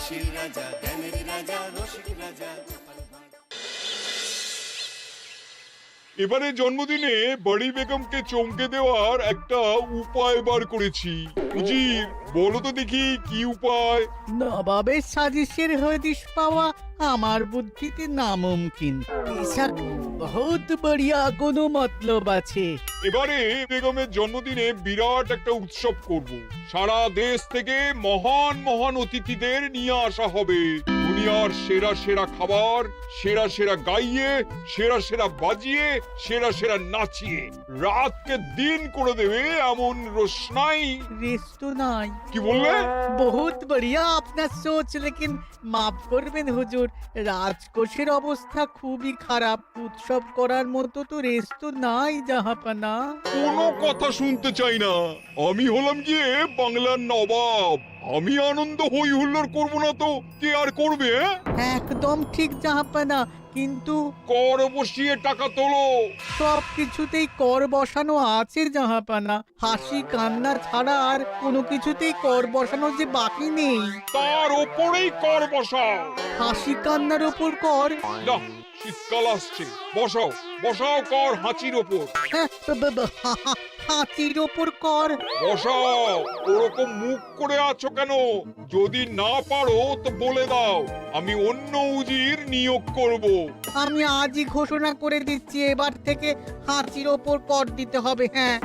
হাসির রাজা, জ্ঞানের রাজা, রসিক রাজা। এবারে জন্মদিনে বড়ি বেগমকে চমকে দেওয়ার একটা উপায় বার করেছি। উজির, বলো তো দেখি কি উপায়? নবাবের সাজিশের হদিশ পাওয়া আমার বুদ্ধিতে নামুমকিন। বেশক বহুত বড়িয়া কোনো মতলব আছে। এবারে বেগমের জন্মদিনে বিরাট একটা উৎসব করব। সারা দেশ থেকে মহান মহান অতিথিদের নিয়ে আসা হবে। দুনিয়ার সেরা সেরা খাবার, সেরা সেরা গাইয়ে, সেরা সেরা বাজিয়ে, সেরা সেরা নাচিয়ে রাতকে দিন করে দেবে এমন রোশনাই। রেস্ট নাই। কি বললে? বহুত বড়িয়া আপনার সোচ, লেকিন মাফ করবেন হুজুর, রাজকোষের অবস্থা খুবই খারাপ। উৎসব করার মতো তো রেস্ট নাই জাহাপানা। কোনো কথা শুনতে চাই না। আমি হলাম গিয়ে বাংলার নবাব। আমি আনন্দ হই হুল্লোড় করবো না তো কে আর করবে? একদম ঠিক জাহাপানা, কিন্তু কর বসিয়ে টাকা তোলো। সব কিছুতেই কর বসানো আছে জাহাপানা। হাসি কান্না ছাড়া আর কোনো কিছুতেই কর বসানো যে বাকি নেই। তার ওপরেই কর বসাও। হাসি কান্নার ওপর কর? না, শীতকাল আসছে, বসাও বসাও কর হাঁচির ওপর। হ্যাঁ, হাতির ওপর কর? বসাও। ওরকম মুখ করে আছো কেন? যদি না পারো তো বলে দাও, আমি অন্য উজির নিয়োগ করব। আমি আজই ঘোষণা করে দিচ্ছি, এবার থেকে হাতির ওপর কর দিতে হবে। হ্যাঁ,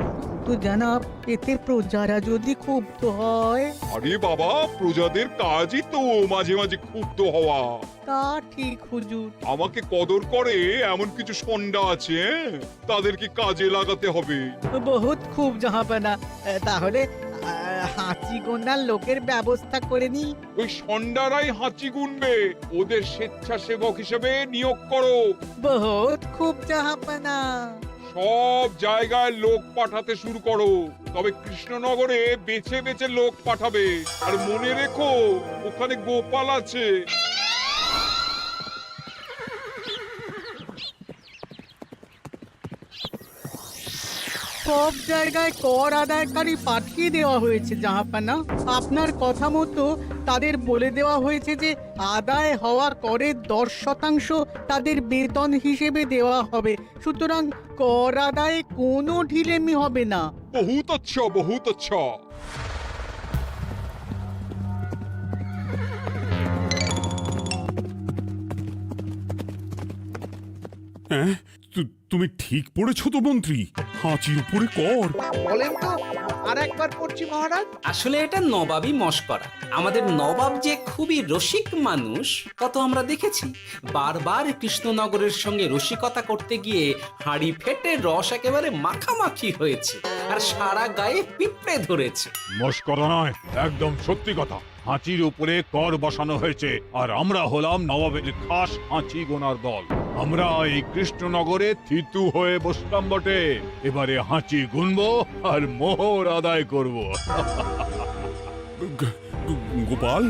তো জানাব, এতে প্রজারা যদি ক্ষুব্ধ হয়? আরে বাবা, প্রজাদের কাজই তো মাঝে মাঝে ক্ষুব্ধ হওয়া। তা ঠিক হুজুর। আমাকে কদর করে এমন কিছু সন্ডা আছে, তাদেরকে কাজে লাগাতে হবে। বহুত খুব জাহাপানা। তাহলে হাঁচি গোনার লোকের ব্যবস্থা করে নি। ওই সন্ডারাই হাঁচি গুনবে। ওদের স্বেচ্ছাসেবক হিসেবে নিয়োগ করো। বহুত খুব জাহাপানা। সব জায়গায় লোক পাঠাতে শুরু করো। তবে কৃষ্ণনগরে বেছে বেছে লোক পাঠাবে। আর মনে রেখো, ওখানে গোপাল আছে। সব জায়গায় কর আদায়কারী পাঠিয়ে দেওয়া হয়েছে জাহাপানা। আপনার কথা মতো তাদের বলে দেওয়া হয়েছে যে আদায় হওয়া করের 10% তাদের বেতন হিসেবে দেওয়া হবে। সুতরাং কর আদায়ে কোনো ঢিলেমি হবে না। বহুত আচ্ছা, বহুত আচ্ছা। হ্যাঁ, তুমি ঠিক পড়েছো তো মন্ত্রী? হাঁচির উপরে কর? বলেন তো, আর একবার পড়ছি মহারাজ। আসলে এটা নবাবই মশকরা। আমাদের নবাব যে খুবই রসিক মানুষ তা তো আমরা দেখেছি। বারবার কৃষ্ণনগরের সঙ্গে রসিকতা করতে গিয়ে হাঁড়ি ফেটে রস একেবারে মাখামাখি হয়েছে, আর সারা গায়ে পিঁপড়ে ধরেছে। মস্করা নয়, একদম সত্যি কথা। হাঁচির উপরে কর বসানো হয়েছে, আর আমরা হলাম নবাবের খাস হাঁচি গোনার দল। আমরা এই কৃষ্ণনগরে থিতু হয়ে বসলাম বটে। এবারে হাঁচি গুনবো আর মোহর আদায় করব। গোপাল,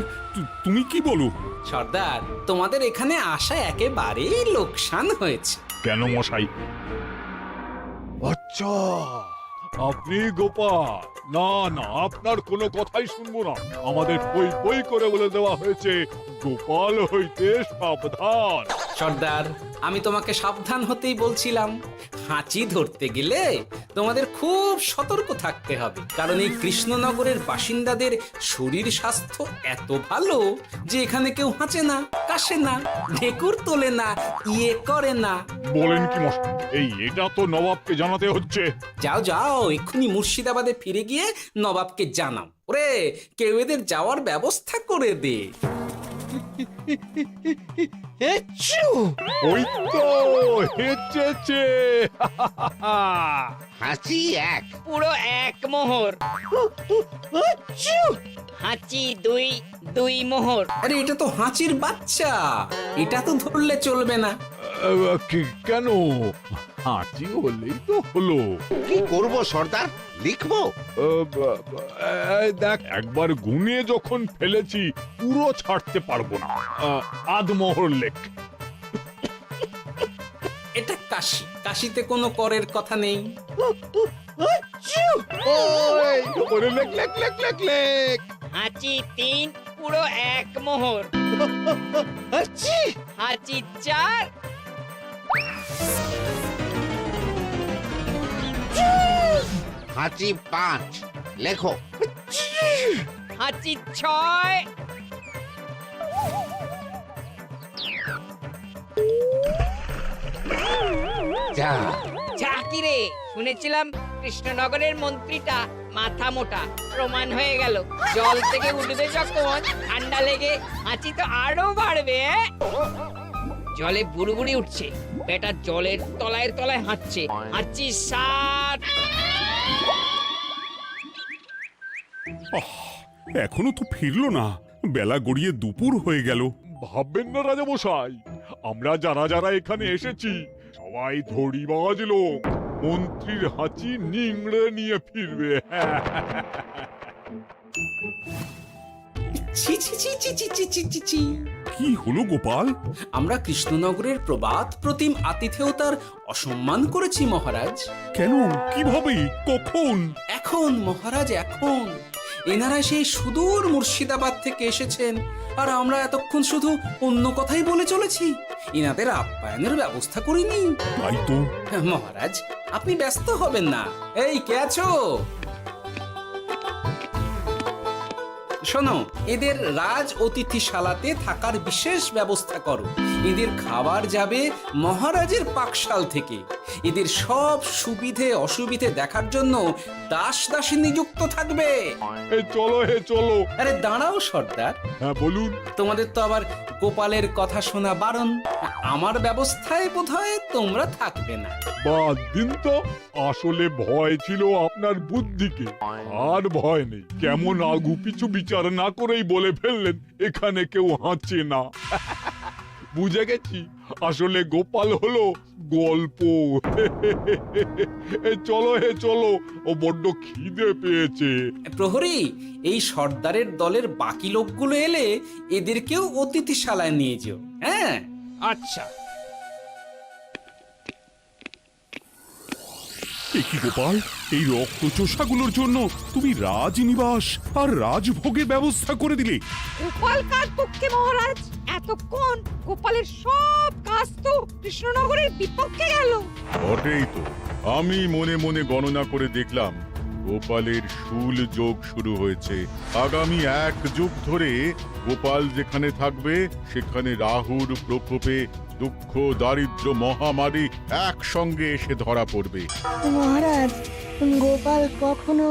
তুমি কি বলো? সর্দার, তোমাদের এখানে আসা একেবারেই লোকসান হয়েছে। কেন মশাই? আচ্ছা, আপনি গোপাল? না না, আপনার কোনো কথাই শুনবো না। আমাদের পই পই করে বলে দেওয়া হয়েছে, গোপাল হইতে সাবধান। সর্দার, আমি তোমাকে সাবধান হতেই বলছিলাম। হাঁচি ধরতে গেলে তোমাদের খুব সতর্ক থাকতে হবে, কারণ এই কৃষ্ণনগরের বাসিন্দাদের শরীর স্বাস্থ্য এত ভালো যে এখানে কেউ হাঁচে না, কাশে না, ঢেকুর তোলে না, ইয়ে করে না। বলেন কি মশাই? এটা তো নবাবকে জানাতে হচ্ছে। যাও যাও, এক্ষুনি মুর্শিদাবাদে ফিরে গিয়ে নবাবকে জানাও। ওরে, কেউ এদের যাওয়ার ব্যবস্থা করে দে। ওই তো হেঁচেছে। হাসি এক, পুরো এক মোহর। হাঁচি দুই, দুই মোহর। আরে, এটা তো হাঁচির বাচ্চা, এটা তো ধরলে চলবে না। কেন? হাঁচি হলেই তো হলো। কি করব সর্দার? লিখবো? দেখ, একবার গুনে যখন ফেলেছি পুরো ছাড়তে পারবো না। আধমোহর লেখ। এটা কাশি, কাশিতে কোনো করের কথা নেই। লেখ লেখ লেখ লেখ লেখ। হাঁচি তিন, পুরো 1 মোহর। হাঁচি হাঁচি 4, হাঁচি 5 লেখো। হাঁচি 6, যা যা কি রে, শুনেছিলাম কৃষ্ণনগরের মন্ত্রীটা মাথা মোটা, প্রমাণ হয়ে গেল। জল থেকে উঠবে যখন ঠান্ডা লেগে হাঁচি তো আরো বাড়বে। জলে বুড়বুড়ি উঠছে, বেটা জলের তলায় তলায় হাঁচছে। হাঁচি 7, এখনো তো ফিরলো না, বেলা গড়িয়ে দুপুর হয়ে গেল। ভাববেন না রাজামশাই, আমরা যারা যারা এখানে এসেছি সবাই ধড়িবাজ লোক। মন্ত্রীর হাঁচি নিংড়ে নিয়ে ফিরবে। ছি ছি ছি ছি ছি ছি ছি ছি ছি। কি হলো গোপাল? আমরা কৃষ্ণনগরের প্রবাদ প্রতিম আতিথেয়তার অসম্মান করেছি মহারাজ। কেন, কিভাবে, কখন? এখন মহারাজ, এখন এনারা সেই সুদূর মুর্শিদাবাদ থেকে এসেছেন, আর আমরা এতক্ষণ শুধু অন্য কথাই বলে চলেছি, এনাদের আপ্যায়নের ব্যবস্থা করিনি। তাই তো। মহারাজ, আপনি ব্যস্ত হবেন না। এই কে আছো? শোনো, এদের রাজ অতিথিশালাতে থাকার বিশেষ ব্যবস্থা করো। এদের খাবার যাবে মহারাজের পাকশাল থেকে। এদের সব সুবিধে অসুবিধে দেখার জন্য দাস দাসী নিযুক্ত থাকবে। এই চলো হে চলো। আরে দাঁড়াও সর্দার, হ্যাঁ বলুন। তোমাদের তো আবার গোপালের কথা শোনা বারণ। আমার ব্যবস্থায় বোধহয় তোমরা থাকবে না। বাদ দিন তো, আসলে ভয় ছিল আপনার বুদ্ধিকে, আর ভয় নেই। কেমন আগু পিছু বিচার না করেই বলে ফেললেন এখানে কেউ হাঁচে না। বুঝে গেছি, আসলে গোপাল হলো গল্প। চলো হে চলো, ও বড্ড খিদে পেয়েছে। প্রহরী, এই সর্দারের দলের বাকি লোকগুলো এলে এদেরকেও অতিথিশালায় নিয়ে যেও। হ্যাঁ, আচ্ছা। এ কি গোপাল, এই রক্তচোষাগুলোর জন্য তুমি রাজনিবাস আর রাজভোগের ব্যবস্থা করে দিলে? গোপাল কার পক্ষে মহারাজ? এতক্ষণ গোপালের সব কাজ তো কৃষ্ণনগরের বিপক্ষে গেল। বটেই তো, আমি মনে মনে গণনা করে দেখলাম গোপালের শুল যোগ শুরু হয়েছে। আগামী 1 যুগ ধরে গোপাল যেখানে থাকবে সেখানে রাহুর প্রকোপে দুঃখ দারিদ্র মহামারী একসঙ্গে এসে ধরা পড়বে। মহারাজ, গোপাল কখনো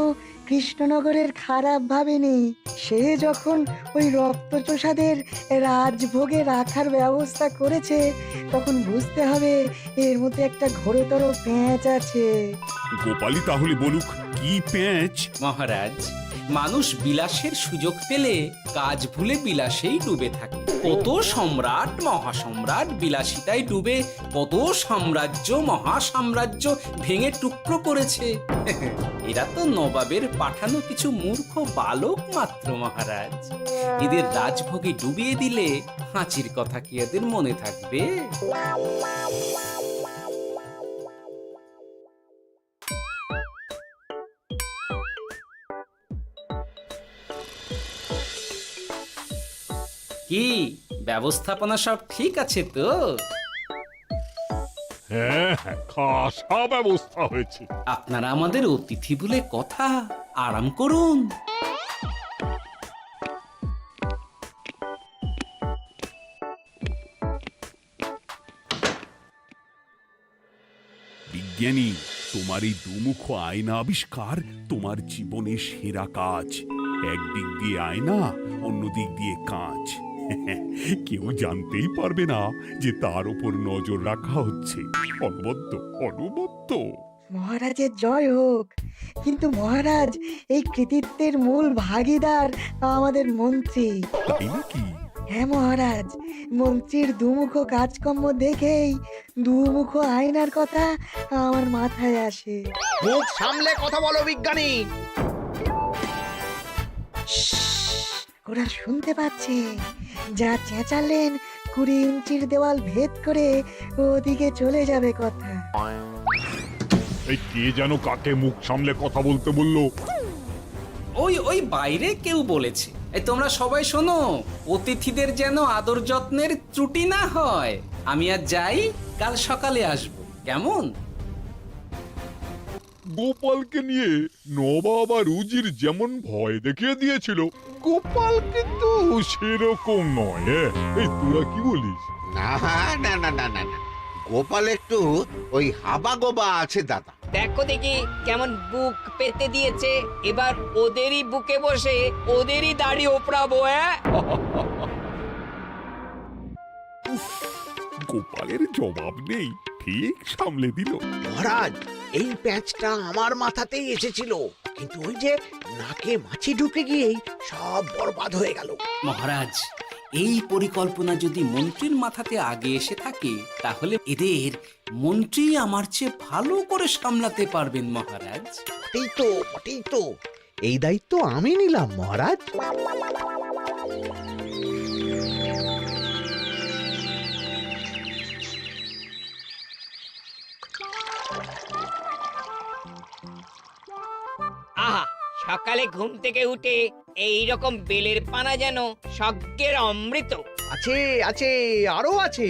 কৃষ্ণনগরের খারাপ ভাবেনি। সে যখন ওই রক্তচোষাদের রাজভোগে রাখার ব্যবস্থা করেছে, তখন বুঝতে হবে এর মধ্যে একটা ঘোরতর পেঁচ আছে। গোপালই তাহলে বলুক কি পেঁচ। মহারাজ, মানুষ বিলাসের সুযোগ পেলে কাজ ভুলে বিলাসেই ডুবে থাকে। কত সম্রাট মহাসম্রাট বিলাসিতায় ডুবে কত সাম্রাজ্য মহাসাম্রাজ্য ভেঙে টুকরো করেছে। এরা তো নবাবের পাঠানো কিছু মূর্খ বালক মাত্র মহারাজ। এদের রাজভোগে ডুবিয়ে দিলে হাঁচির কথা কি এদের মনে থাকবে? কি ব্যবস্থাপনা সব ঠিক আছে তো? হ্যাঁ হ্যাঁ, খাসা ব্যবস্থা হয়েছে। আপনারা আমাদের অতিথি বলে কথা, আরাম করুন। বিজ্ঞানী, তোমার এই দুমুখ আয়না আবিষ্কার তোমার জীবনের সেরা কাজ। একদিক দিয়ে আয়না, অন্য দিক দিয়ে কাঁচ। কেউ জানতেই পারবে না যে তার উপর নজর রাখা হচ্ছে। অনবদ্য অনবদ্য। মহারাজের জয় হোক। কিন্তু মহারাজ, এই কৃতিত্বের মূল ভাগীদার আমাদের মন্ত্রী। তাই নাকি? হ্যাঁ মহারাজ, মন্ত্রীর দুমুখ কাজকর্ম দেখেই দুমুখ আয়নার কথা আমার মাথায় আসে। মুখ সামলে কথা বলো বিজ্ঞানী। ওরা শুনতে পাচ্ছে। যা চেঁচালেন 20 ইঞ্চির দেওয়াল ভেদ করে ওদিকে চলে যাবে কথা। এই কে যেন কাকে মুখ সামলে কথা বলতে বললো? ওই ওই বাইরে কেউ বলেছে। এই তোমরা সবাই শোনো, অতিথিদের যেন আদর যত্নের ত্রুটি না হয়। আমি আর যাই, কাল সকালে আসবো, কেমন? গোপালকে নিয়ে নবাব আর উজির যেমন ভয় দেখিয়ে দিয়েছিল, গোপাল কিন্তু সেরকম নয়। এই তোরা কি বলিস? না না না না না না, গোপাল একটু ওই হাবা গোবা আছে দাদা। দেখো দেখি কেমন বুক পেতে দিয়েছে। এবার ওদেরই বুকে বসে ওদেরই দাড়ি ওপরাবো। গোপালের জবাব নেই, ঠিক সামলে দিল। মহারাজ, এই প্যাঁচটা আমার মাথাতেই এসেছিল, কিন্তু ওই যে নাকে মাছি ঢুকে গিয়েই সব বরবাদ হয়ে গেল। মহারাজ, এই পরিকল্পনা যদি মন্ত্রীর মাথাতে আগে এসে থাকে, তাহলে এদের মন্ত্রী আমার চেয়ে ভালো করে সামলাতে পারবেন মহারাজ। বটেই তো, এই দায়িত্ব আমি নিলাম মহারাজ। আহা, সকালে ঘুম থেকে উঠে এই রকম বেলের পানা যেন স্বর্গের অমৃত। আছে আছে, আরো আছে।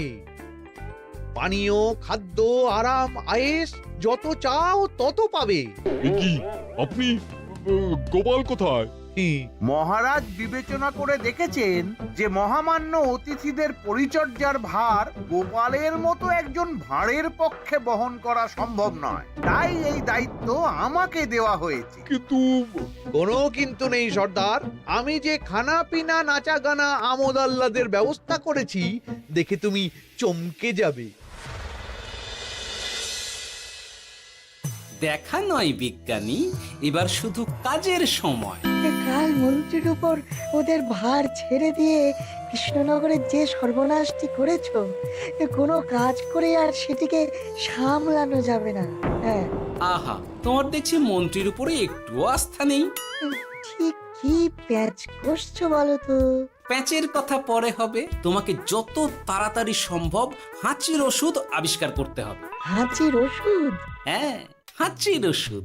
পানীয়, খাদ্য, আরাম, আয়েশ, যত চাও তত পাবে। এ কি, আপনি গোপাল কোথায়? মহারাজ বিবেচনা করে দেখেছেন যে মহামান্য অতিথিদের পরিচর্যার ভার গোপালের মতো একজন ভাঁড়ের পক্ষে বহন করা সম্ভব নয়, তাই এই দায়িত্ব আমাকে দেওয়া হয়েছে। কিন্তু কোনো কিন্তু নেই সর্দার, আমি যে খানা পিনা নাচা গানা আমোদ আহ্লাদের ব্যবস্থা করেছি দেখে তুমি চমকে যাবে। দেখা নয় বিজ্ঞানী, এবার শুধু কাজের সময়। কাল মন্ত্রীর উপর ওদের ভার ছেড়ে দিয়ে কৃষ্ণনগরের যে সর্বনাশটি করেছো, কোনো কাজ করে আর সেটিকে সামলানো যাবে না। হ্যাঁ, আহা, তোমার দেখছি মন্ত্রীর উপরে একটুও আস্থা নেই। ঠিক কি প্যাচ করছো বলো তো? প্যাচের কথা পরে হবে, তোমাকে যত তাড়াতাড়ি সম্ভব হাঁচির ওষুধ আবিষ্কার করতে হবে। হাঁচির ওষুধ? হ্যাঁ, হাঁচির ওষুধ।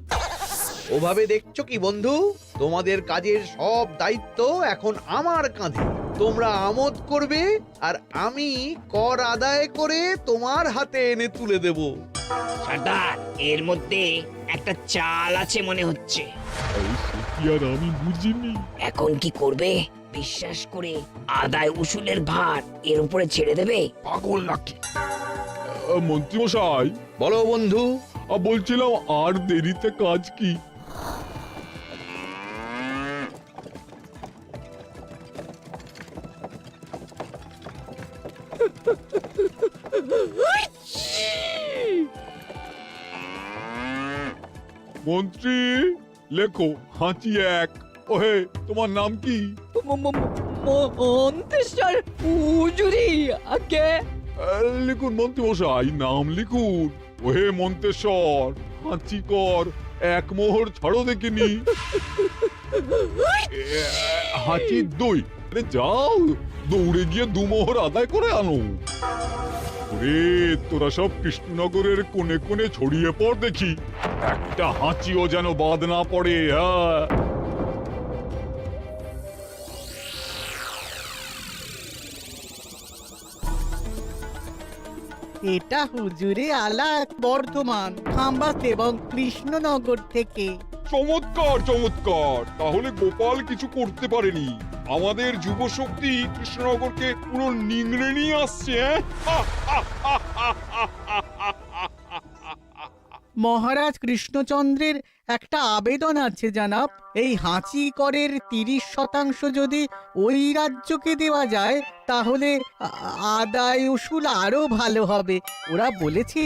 ওভাবে দেখছো কি বন্ধু, তোমাদের কাজের সব দায়িত্ব এখন আমার কাঁধে। তোমরা আমোদ করবে আর আমি কর আদায় করে তোমার হাতে এনে তুলে দেব। সর্দার, এর মধ্যে একটা চাল আছে মনে হচ্ছে। কি আর আমি বুঝিনি। এখন কি করবে? বিশ্বাস করে আদায় উসুলের ভার এর উপরে ছেড়ে দেবে? পাগল নাকি? মন্ত্রী মশাই, বলো বন্ধু। বলছিলাম আর দেরিতে কাজ কি? মন্ত্রী, লেখো হাঁচি এক। ওহে, তোমার নাম কি? মন্ত্রেশ্বর হুজুরি আগে। লিখুন মন্ত্রী মশাই, নাম লিখুন। ওহে মন্তেশ্বর, হাঁচি কর, এক মোহর ছাড়ো দেখিনি। হাঁচি দুই। আরে যাও, দৌড়ে গিয়ে দু মোহর আদায় করে আনো। ওরে, তোরা সব কৃষ্ণনগরের কোণে কোণে ছড়িয়ে পড় দেখি, একটা হাঁচিও যেন বাদ না পড়ে। হ্যাঁ, এটা হুজুরে আলা বর্ধমান, খাম্বাস এবং কৃষ্ণনগর থেকে। চমৎকার চমৎকার। তাহলে গোপাল কিছু করতে পারেনি, আমাদের যুব শক্তি কৃষ্ণনগরকে পুরো নিংড়ে নিয়ে আসছে। মহারাজ কৃষ্ণচন্দ্রের একটা আবেদন আছে জানাব। এই হাঁচি করের 30% যদি ওই রাজ্যকে দেওয়া যায়, তাহলে আদায় উসুল আরো ভালো হবে। ওরা বলেছে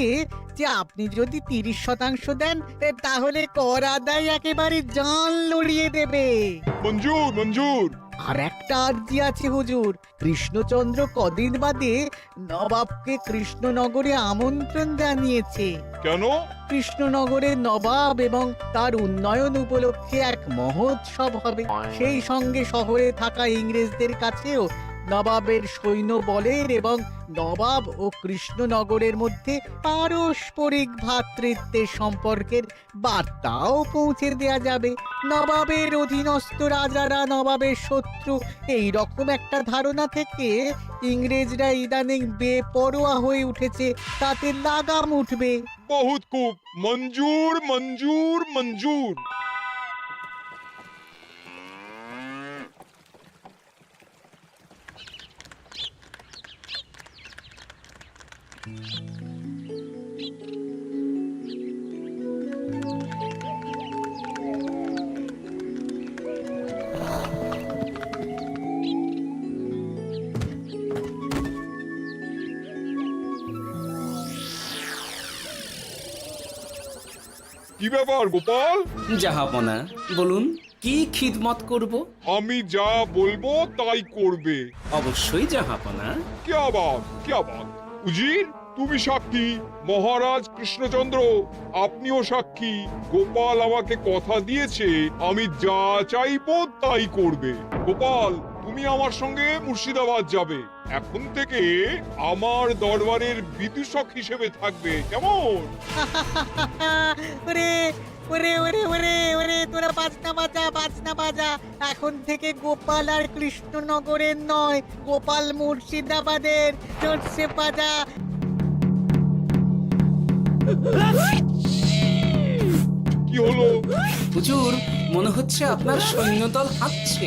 যে আপনি যদি 30% দেন, তাহলে কর আদায় একেবারে জান লড়িয়ে দেবে। মঞ্জুর মঞ্জুর। আর একটা আর্জি আছে হুজুর, কৃষ্ণচন্দ্র কদিন বাদে নবাবকে কৃষ্ণনগরে আমন্ত্রণ জানিয়েছে। কেন? কৃষ্ণনগরের নবাব এবং তার উন্নয়ন উপলক্ষে এক মহোৎসব হবে। সেই সঙ্গে শহরে থাকা ইংরেজদের কাছেও নবাবের সৈন্য বলের এবং নবাব ও কৃষ্ণনগরের মধ্যে পারস্পরিক ভ্রাতৃত্বের সম্পর্কের বার্তাও পৌঁছে দেয়া যাবে। নবাবের অধীনস্থ রাজারা নবাবের শত্রু, এই রকম একটা ধারণা থেকে ইংরেজরা ইদানিং বেপরোয়া হয়ে উঠেছে, তাতে লাগাম উঠবে। বহুত খুব, মঞ্জুর মঞ্জুর মঞ্জুর। কি ব্যাপার গোপাল? জাহাপনা বলুন, কি খিদমত করব? আমি যা বলবো তাই করবে। অবশ্যই জাহাপনা। क्या बात উজির, তুমি সাক্ষী, মহারাজ কৃষ্ণচন্দ্র আপনিও সাক্ষী। গোপাল আমাকে কথা দিয়েছে আমি যা চাইবো তাই করবে। গোপাল, তুমি আমার সঙ্গে মুর্শিদাবাদ যাবে। এখন থেকে আমার দরবারের বিদূষক হিসেবে থাকবে, কেমন? ওরে ওরে ওরে ওরে ওরে, তোরা বাজনা বাজা। এখন থেকে গোপাল আর কৃষ্ণনগরের নয়, গোপাল মুর্শিদাবাদের। জোরসে বাজা। কি হলো? হুজুর, মনে হচ্ছে আপনার সৈন্যদল হাঁটছে।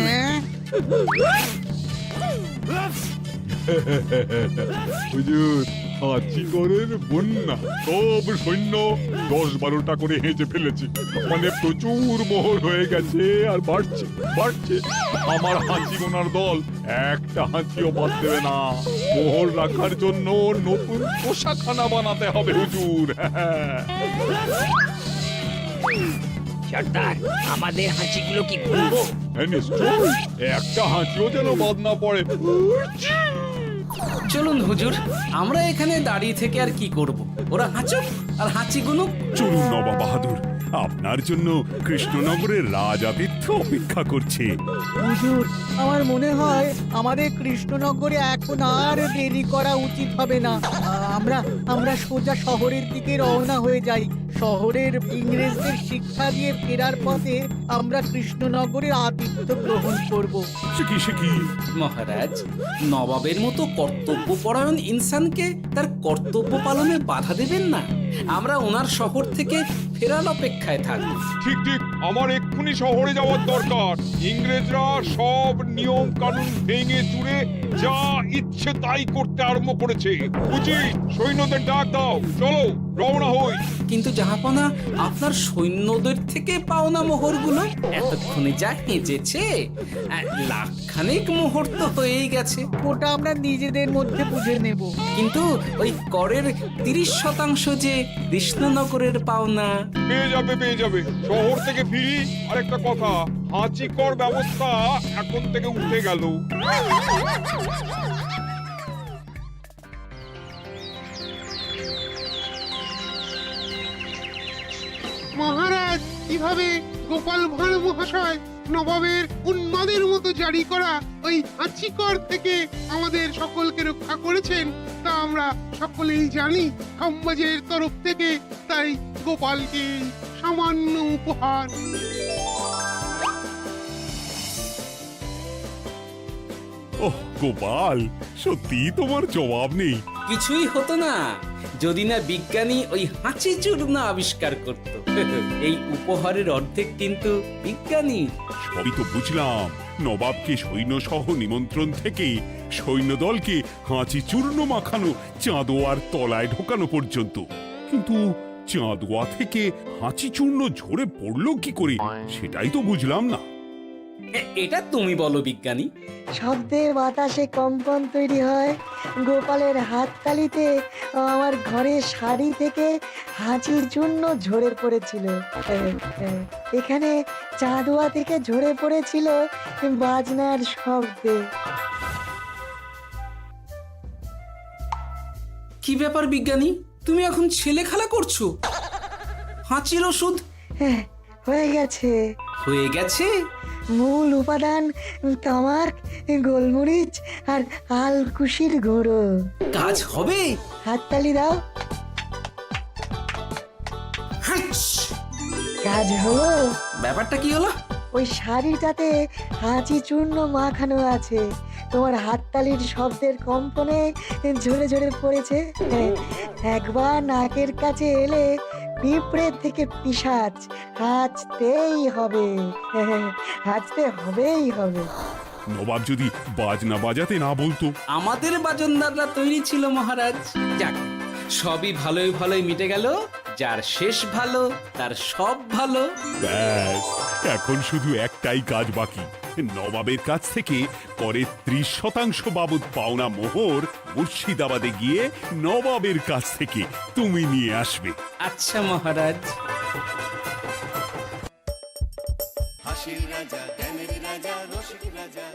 হ্যাঁ? হুজুর, হাঁচিকরের বন্যা সব সৈন্য 10-12টা করে হেঁচে ফেলেছে, মানে প্রচুর মোহর হয়ে গেছে আর বাড়ছে। আমার হাঁচি গোনার দল একটা হাঁচিও বাদ দেবে না। মোহর রাখার জন্য নতুন পোশাকখানা বানাতে হবে হুজুর। সর্দার, আমাদের হাঁচিগুলো কি খুলবো? হ্যাঁ, নিশ্চয়ই, একটা হাঁচিও যেন বাদ না পড়ে। চলুন হুজুর, আমরা এখানে দাঁড়িয়ে থেকে আর কি করব? ওরা হাঁচুক আর হাঁচি গুনুক। চলুন নবাব বাহাদুর, আপনার জন্য কৃষ্ণনগরের রাজাতীর্থ অপেক্ষা করছে। হুজুর, আমার মনে হয় আমাদের কৃষ্ণনগরে এখন আর দেরি করা উচিত হবে না। আমরা সোজা শহরের দিকে রওনা হয়ে যাই। শহরের ইংরেজদের শিক্ষা দিয়ে ফেরার পথে আমরা কৃষ্ণনগরের আতিথ্য গ্রহণ করব। সে কি? মহারাজ, নবাবের মতো কর্তব্যপরায়ণ ইনসানকে তার কর্তব্য পালনে বাধা দেবেন না। আমরা ওনার শহর থেকে ফেরার অপেক্ষায় থাকবো। ঠিক, আমার এক্ষুনি শহরে যাওয়ার দরকার। ইংরেজরা সব নিয়ম কানুন ভেঙে চুরে যা ইচ্ছে তাই করতে আরম্ভ করেছে। উচিত সৈন্যদের ডাক দাও, চলো রওনা হই। কিন্তু জাহাপনা, আপনার সৈন্যদের থেকে পাওনা মোহরগুলো এতক্ষণে যা হেঁচেছে, লাখখানেক মোহর তো হয়েই গেছে। ওটা আমরা নিজেদের মধ্যে বুঝে নেব। কিন্তু ওই করের 30% যে কৃষ্ণনগরের পাওনা। পেয়ে যাবে। শহর থেকে ফিরি। আরেকটা কথা, হাঁচিকর ব্যবস্থা এখন থেকে উঠে গেল। মহারাজ, কিভাবে গোপাল ভাঁড় মহাশয় নবাবের উন্মাদের মতো জারি করা ওই হাঁচিকর থেকে আমাদের সকলকে রক্ষা করেছেন তা আমরা সকলেই জানি। খাম্বাজের তরফ থেকে তাই গোপালকে সামান্য উপহার। ওহ গোপাল, সত্যি তোমার জবাব নেই। কিছুই হতো না যদি না বিজ্ঞানী ওই হাঁচি চূর্ণ আবিষ্কার করত। এই উপহারের অর্ধেক কিন্তু বিজ্ঞানী। সবই তো বুঝলাম, নবাবকে সৈন্য সহ নিমন্ত্রণ থেকে সৈন্যদলকে হাঁচি চূর্ণ মাখানো, চাঁদোয়ার তলায় ঢোকানো পর্যন্ত। কিন্তু চাঁদোয়া থেকে হাঁচি চূর্ণ ঝরে পড়লো কি করে, সেটাই তো বুঝলাম না। এটা তুমি বলো বিজ্ঞানী। শব্দে বাতাসে কম্পন তৈরি হয়। গোপালের হাততালিতে আমার ঘরের শাড়ি থেকে হাঁচির জন্য ঝরে পড়েছিল। এখানে চাঁদোয়া থেকে ঝরে পড়েছিল বাজনার শব্দে। কি ব্যাপার বিজ্ঞানী, তুমি এখন ছেলে খেলা করছো? হাঁচির ওষুধ হ্যাঁ, হয়ে গেছে। হয়ে গেছে। মূল উপাদান তামাক, গোলমরিচ আর আলকুশির গুঁড়ো। কাজ হবে। হাততালি দাও। হাইচ! কাজ হলো। ব্যাপারটা কি হলো? ওই শাড়িটাতে হাঁচি চূর্ণ মাখানো আছে, তোমার হাততালির শব্দের কম্পনে ঝরে ঝরে পড়েছে। একবার নাকের কাছে এলে পিঁপড়ের থেকে পিশাচ হাঁচতেই হবে, হাঁচতে হবেই হবে। নবাব যদি বাজনা বাজাতে না বলতো। আমাদের বাজনদাররা তৈরি ছিল মহারাজ। যাক, সবই ভালোই ভালোই মিটে গেল। যার শেষ ভালো তার সব ভালো। ব্যাস, এখন শুধু একটাই কাজ বাকি। নবাবের কাছ থেকে করের 30% বাবদ পাওনা মোহর মুর্শিদাবাদে গিয়ে নবাবের কাছ থেকে তুমি নিয়ে আসবে। আচ্ছা মহারাজ। হাসির রাজা জ্ঞানের রাজা রসিক রাজা